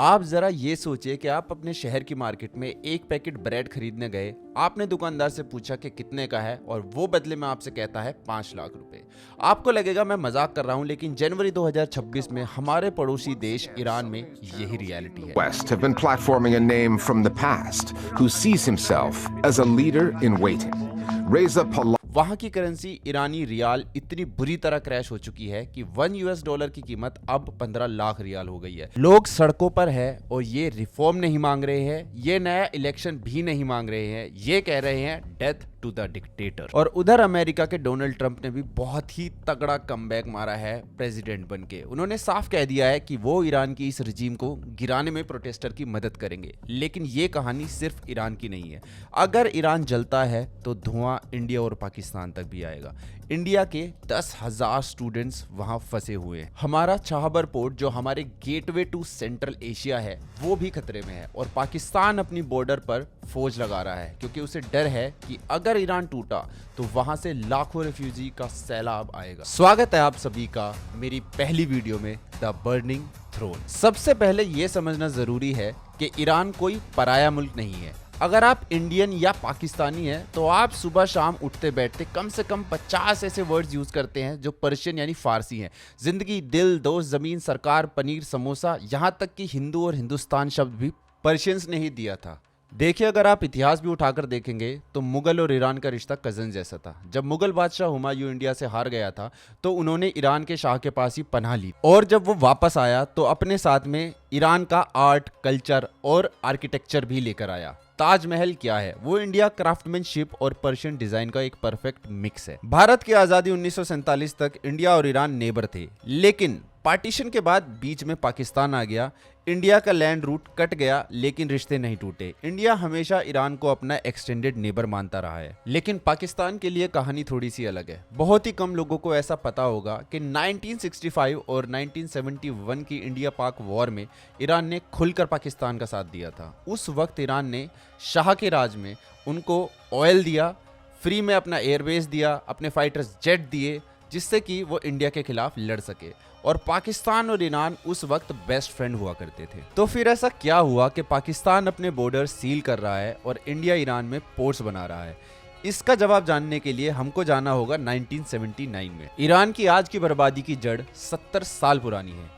आप जरा ये सोचिए कि आप अपने शहर की मार्केट में एक पैकेट ब्रेड खरीदने गए। आपने दुकानदार से पूछा कि कितने का है और वो बदले में आपसे कहता है 5 लाख रुपए। आपको लगेगा मैं मजाक कर रहा हूँ, लेकिन जनवरी 2026 में हमारे पड़ोसी देश ईरान में यही रियलिटी है। West have been platforming a name from the past who sees himself as a leader in waiting. Reza Pahlavi वहाँ की करेंसी ईरानी रियाल इतनी बुरी तरह क्रैश हो चुकी है कि $1 की कीमत अब 15 लाख रियाल हो गई है। लोग सड़कों पर है और ये रिफॉर्म नहीं मांग रहे हैं, ये नया इलेक्शन भी नहीं मांग रहे हैं, ये कह रहे हैं डेथ टू द डिक्टेटर। और उधर अमेरिका के डोनाल्ड ट्रंप ने भी बहुत ही तगड़ा कमबैक मारा है प्रेसिडेंट बनके। उन्होंने साफ कह दिया है कि वो ईरान की इस रजीम को गिराने में प्रोटेस्टर की मदद करेंगे। लेकिन ये कहानी सिर्फ ईरान की नहीं है। अगर ईरान जलता है तो धुआं इंडिया और पाकिस्तान तक भी आएगा। इंडिया के 10,000 स्टूडेंट्स वहां फंसे हुए हैं। हमारा चाहबर पोर्ट जो हमारे गेटवे टू सेंट्रल एशिया है वो भी खतरे में है। और पाकिस्तान अपनी बॉर्डर पर फौज लगा रहा है क्योंकि उसे डर है कि अगर ईरान टूटा तो वहां से लाखों रिफ्यूजी का सैलाब आएगा। स्वागत है आप सभी का मेरी पहली वीडियो में द बर्निंग थ्रोन। सबसे पहले यह समझना जरूरी है कि ईरान कोई पराया मुल्क नहीं है। अगर आप इंडियन या पाकिस्तानी हैं तो आप सुबह शाम उठते बैठते कम से कम 50 ऐसे वर्ड्स यूज करते हैं जो पर्शियन यानी फारसी हैं। जिंदगी, दिल, दोस्त, जमीन, सरकार, पनीर, समोसा, यहाँ तक कि हिंदू और हिंदुस्तान शब्द भी पर्शियंस ने ही दिया था। देखिए, अगर आप इतिहास भी उठाकर देखेंगे तो मुगल और ईरान का रिश्ता कजन जैसा था। जब मुगल बादशाह हुमायूं इंडिया से हार गया था तो उन्होंने ईरान के शाह के पास ही पनाह ली और जब वो वापस आया तो अपने साथ में ईरान का आर्ट, कल्चर और आर्किटेक्चर भी लेकर आया। ताजमहल क्या है? वो इंडिया क्राफ्टमैनशिप और पर्शियन डिजाइन का एक परफेक्ट मिक्स है। भारत की आजादी 1947 तक इंडिया और ईरान नेबर थे, लेकिन पार्टीशन के बाद बीच में पाकिस्तान आ गया। इंडिया का लैंड रूट कट गया लेकिन रिश्ते नहीं टूटे। इंडिया हमेशा ईरान को अपना एक्सटेंडेड नेबर मानता रहा है। लेकिन पाकिस्तान के लिए कहानी थोड़ी सी अलग है। बहुत ही कम लोगों को ऐसा पता होगा कि 1965 और 1971 की इंडिया पाक वॉर में ईरान ने खुलकर पाकिस्तान का साथ दिया था। उस वक्त ईरान ने शाह के राज में उनको ऑयल दिया, फ्री में अपना एयरबेस दिया, अपने फाइटर्स जेट दिए, जिससे कि वो इंडिया के खिलाफ लड़ सके। और पाकिस्तान और ईरान उस वक्त बेस्ट फ्रेंड हुआ करते थे। तो फिर ऐसा क्या हुआ कि पाकिस्तान अपने बॉर्डर सील कर रहा है और इंडिया ईरान में पोर्ट्स बना रहा है? इसका जवाब जानने के लिए हमको जाना होगा 1979 में। ईरान की आज की बर्बादी की जड़ 70 साल पुरानी है।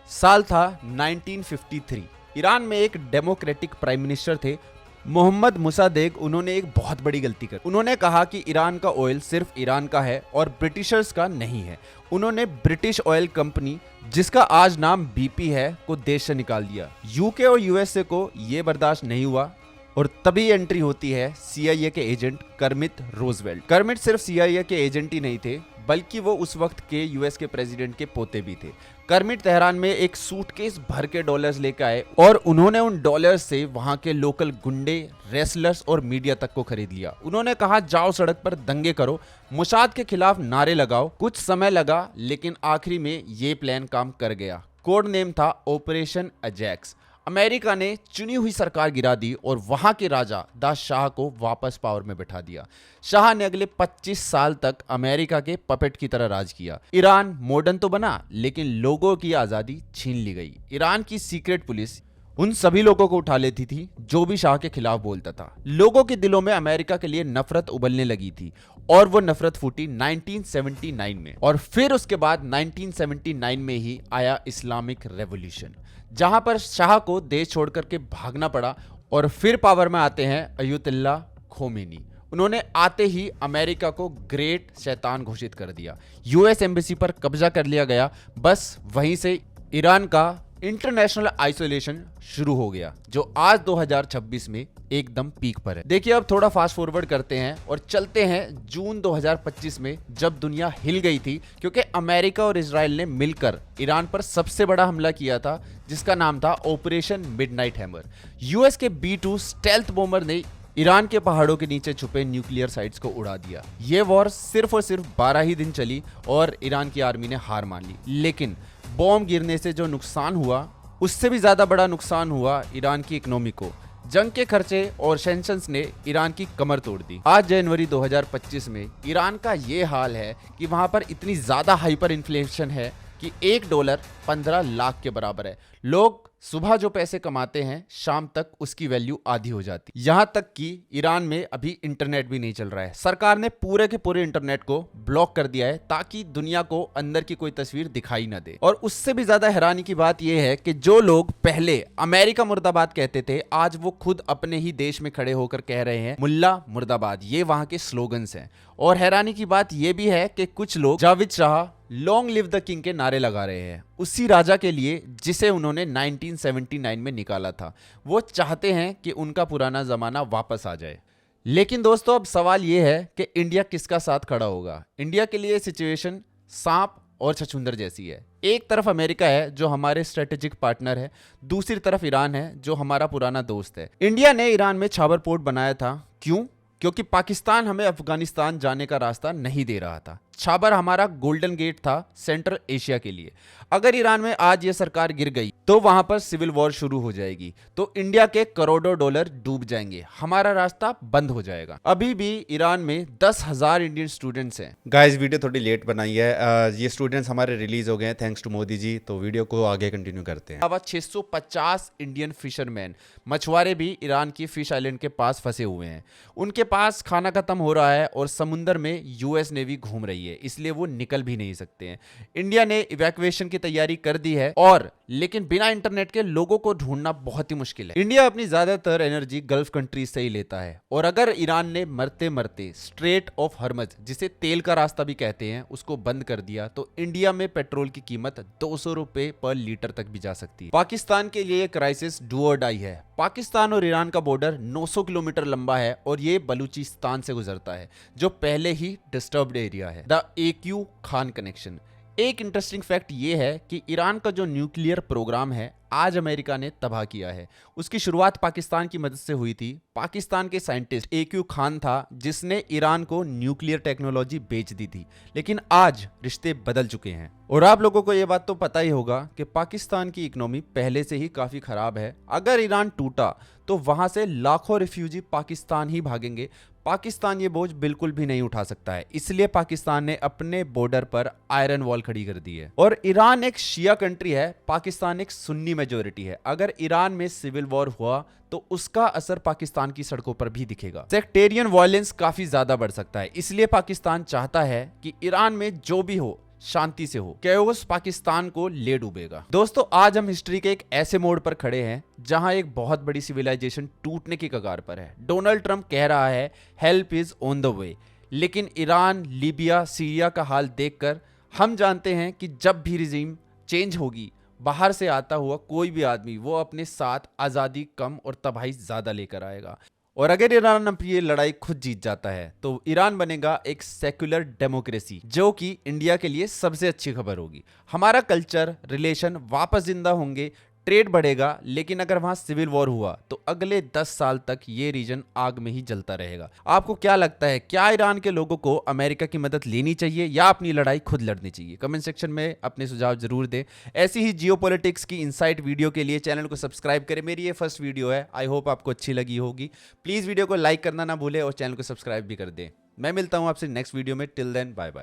साल था 1953। ईरान में एक डेमोक्रेटिक प्राइम मिनिस्टर थे, मोहम्मद मुसादेग। उन्होंने एक बहुत बड़ी गलती कर उन्होंने कहा कि ईरान का ऑयल सिर्फ ईरान का है और ब्रिटिशर्स का नहीं है। उन्होंने ब्रिटिश ऑयल कंपनी, जिसका आज नाम BP है, को देश से निकाल दिया। यूके और USA को यह बर्दाश्त नहीं हुआ और तभी एंट्री होती है CIA के एजेंट कर्मित रोजवेल्ट। कर्मित सिर्फ CIA के एजेंट ही नहीं थे, बल्कि वो उस वक्त के US के प्रेसिडेंट के पोते भी थे। कर्मित तेहरान में एक सूटकेस भर के डॉलर्स लेकर आए और उन्होंने उन डॉलर्स से वहां के लोकल गुंडे, रेसलर्स और मीडिया तक को खरीद लिया। उन्होंने कहा, जाओ सड़क पर दंगे करो, मुसाद के खिलाफ नारे लगाओ। कुछ समय लगा लेकिन आखिरी में ये प्लान काम कर गया। कोड नेम था ऑपरेशन अजैक्स। अमेरिका ने चुनी हुई सरकार गिरा दी और वहां के राजा द शाह को वापस पावर में बैठा दिया। शाह ने अगले 25 साल तक अमेरिका के पपेट की तरह राज किया। ईरान मॉडर्न तो बना लेकिन लोगों की आजादी छीन ली गई। ईरान की सीक्रेट पुलिस उन सभी लोगों को उठा लेती थी जो भी शाह के खिलाफ बोलता था। लोगों के दिलों में अमेरिका के लिए नफरत उबलने लगी थी और वो नफरत फूटी 1979 में। और फिर उसके बाद 1979 में ही आया इस्लामिक रेवोल्यूशन, जहां पर शाह को देश छोड़कर के भागना पड़ा। और फिर पावर में आते हैं अयतुल्ला खोमेनी। उन्होंने आते ही अमेरिका को ग्रेट शैतान घोषित कर दिया। US एम्बेसी पर कब्जा कर लिया गया। बस वहीं से ईरान का इंटरनेशनल आइसोलेशन शुरू हो गया, जो आज 2026 में एकदम पीक पर है। देखिए, अब थोड़ा फास्ट फॉरवर्ड करते हैं और चलते हैं जून 2025 में, जब दुनिया हिल गई थी क्योंकि अमेरिका और इजराइल ने मिलकर ईरान पर सबसे बड़ा हमला किया था, जिसका नाम था ऑपरेशन मिडनाइट हैमर। US के B-2 स्टेल्थ बॉम्बर ने ईरान के पहाड़ों के नीचे छुपे न्यूक्लियर साइट्स को उड़ा दिया। ये वॉर सिर्फ और सिर्फ 12 ही दिन चली और ईरान की आर्मी ने हार मान ली। लेकिन बॉम्ब गिरने से जो नुकसान हुआ, उससे भी ज्यादा बड़ा नुकसान हुआ ईरान की इकोनॉमी को। जंग के खर्चे और सैंक्शंस ने ईरान की कमर तोड़ दी। आज जनवरी 2025 में ईरान का ये हाल है कि वहां पर इतनी ज्यादा हाइपर इन्फ्लेशन है कि $1 15 लाख के बराबर है। लोग सुबह जो पैसे कमाते हैं शाम तक उसकी वैल्यू आधी हो जाती। यहां तक कि ईरान में अभी इंटरनेट भी नहीं चल रहा है। सरकार ने पूरे के पूरे इंटरनेट को ब्लॉक कर दिया है ताकि दुनिया को अंदर की कोई तस्वीर दिखाई ना दे। और उससे भी ज्यादा हैरानी की बात यह है कि जो लोग पहले अमेरिका मुर्दाबाद कहते थे, आज वो खुद अपने ही देश में खड़े होकर कह रहे हैं मुल्ला मुर्दाबाद। ये वहां के स्लोगन्स हैं। और हैरानी की बात यह भी है कि कुछ लोग Javed Shah long live the king के नारे लगा रहे हैं, उसी राजा के लिए जिसे उन्होंने 1979 में निकाला था। वो चाहते हैं कि उनका पुराना जमाना वापस आ जाए। लेकिन दोस्तों, अब सवाल यह है कि इंडिया किसका साथ खड़ा होगा। इंडिया के लिए सिचुएशन सांप और छछूंदर जैसी है। एक तरफ अमेरिका है जो हमारे स्ट्रेटेजिक पार्टनर है, दूसरी तरफ ईरान है जो हमारा पुराना दोस्त है। इंडिया ने ईरान में छाबर पोर्ट बनाया था। क्यों? क्योंकि पाकिस्तान हमें अफगानिस्तान जाने का रास्ता नहीं दे रहा था। छाबर हमारा गोल्डन गेट था सेंट्रल एशिया के लिए। अगर ईरान में आज ये सरकार गिर गई तो वहां पर सिविल वॉर शुरू हो जाएगी, तो इंडिया के करोड़ों डॉलर डूब जाएंगे, हमारा रास्ता बंद हो जाएगा। अभी भी ईरान में 10,000 इंडियन स्टूडेंट्स हैं। गाइस, वीडियो थोड़ी लेट बनाई है। ये स्टूडेंट्स हमारे रिलीज हो गए हैं थैंक्स टू मोदी जी, तो वीडियो को आगे कंटिन्यू करते हैं। 650 इंडियन फिशरमैन मछुआरे भी ईरान की फिश आइलैंड के पास फंसे हुए हैं। उनके पास खाना खत्म हो रहा है और समुंदर में यूएस नेवी घूम रही है, इसलिए वो निकल भी नहीं सकते हैं। इंडिया ने इवैक्यूएशन की तैयारी कर दी है, और लेकिन बिना इंटरनेट के लोगों को ढूंढना बहुत ही मुश्किल है। इंडिया अपनी ज्यादातर एनर्जी गल्फ कंट्रीज से ही लेता है, और अगर ईरान ने मरते मरते स्ट्रेट ऑफ हॉर्मज, जिसे तेल का रास्ता भी कहते हैं, उसको बंद कर दिया तो इंडिया में पेट्रोल की कीमत 200 रुपए पर लीटर तक भी जा सकती है। पाकिस्तान के लिए क्राइसिस डू और डाई है। पाकिस्तान और ईरान का बॉर्डर 900 किलोमीटर लंबा है और ये बलूचिस्तान से गुजरता है, जो पहले ही डिस्टर्ब्ड एरिया है। The AQ Khan connection. एक इंटरेस्टिंग फैक्ट ये है कि ईरान का जो न्यूक्लियर प्रोग्राम है आज अमेरिका ने तबाह किया है। उसकी शुरुआत पाकिस्तान की मदद से हुई थी। पाकिस्तान के साइंटिस्ट AQ खान था जिसने ईरान को न्यूक्लियर टेक्नोलॉजी बेच दी थी, लेकिन आज रिश्ते बदल चुके हैं। और आप लोगों को यह बात तो पता ही होगा कि पाकिस्तान की इकोनॉमी पहले से ही काफी खराब है। अगर ईरान टूटा तो वहां से लाखों रिफ्यूजी पाकिस्तान ही भागेंगे। पाकिस्तान ये बोझ बिल्कुल भी नहीं उठा सकता है, इसलिए पाकिस्तान ने अपने बॉर्डर पर आयरन वॉल खड़ी कर दी है। और ईरान एक शिया कंट्री है, पाकिस्तान एक सुन्नी मेजोरिटी है। अगर ईरान में सिविल वॉर हुआ तो उसका असर पाकिस्तान की सड़कों पर भी दिखेगा। सेक्टेरियन वायलेंस काफी ज्यादा बढ़ सकता है, इसलिए पाकिस्तान चाहता है कि ईरान में जो भी हो शांति से हो। कैओस पाकिस्तान को ले डूबेगा। दोस्तों, आज हम हिस्ट्री के एक ऐसे मोड़ पर खड़े हैं जहां एक बहुत बड़ी सिविलाइजेशन टूटने की कगार पर है। डोनाल्ड ट्रंप कह रहा है help is on the way, लेकिन ईरान, लीबिया, सीरिया का हाल देखकर हम जानते हैं कि जब भी रिजीम चेंज होगी, बाहर से आता हुआ कोई भी आदमी वो अपने साथ आज़ादी कम और तबाही ज़्यादा लेकर आएगा। और अगर ईरान अपनी ये लड़ाई खुद जीत जाता है तो ईरान बनेगा एक सेक्युलर डेमोक्रेसी, जो कि इंडिया के लिए सबसे अच्छी खबर होगी। हमारा कल्चर, रिलेशन वापस जिंदा होंगे, ट्रेड बढ़ेगा। लेकिन अगर वहां सिविल वॉर हुआ तो अगले 10 साल तक ये रीजन आग में ही जलता रहेगा। आपको क्या लगता है, क्या ईरान के लोगों को अमेरिका की मदद लेनी चाहिए या अपनी लड़ाई खुद लड़नी चाहिए? कमेंट सेक्शन में अपने सुझाव जरूर दें। ऐसी ही जियोपॉलिटिक्स की इनसाइट वीडियो के लिए चैनल को सब्सक्राइब करें। मेरी ये फर्स्ट वीडियो है, आई होप आपको अच्छी लगी होगी। प्लीज वीडियो को लाइक करना ना भूलें और चैनल को सब्सक्राइब भी कर दें। मैं मिलता हूं आपसे नेक्स्ट वीडियो में। Till then, bye bye.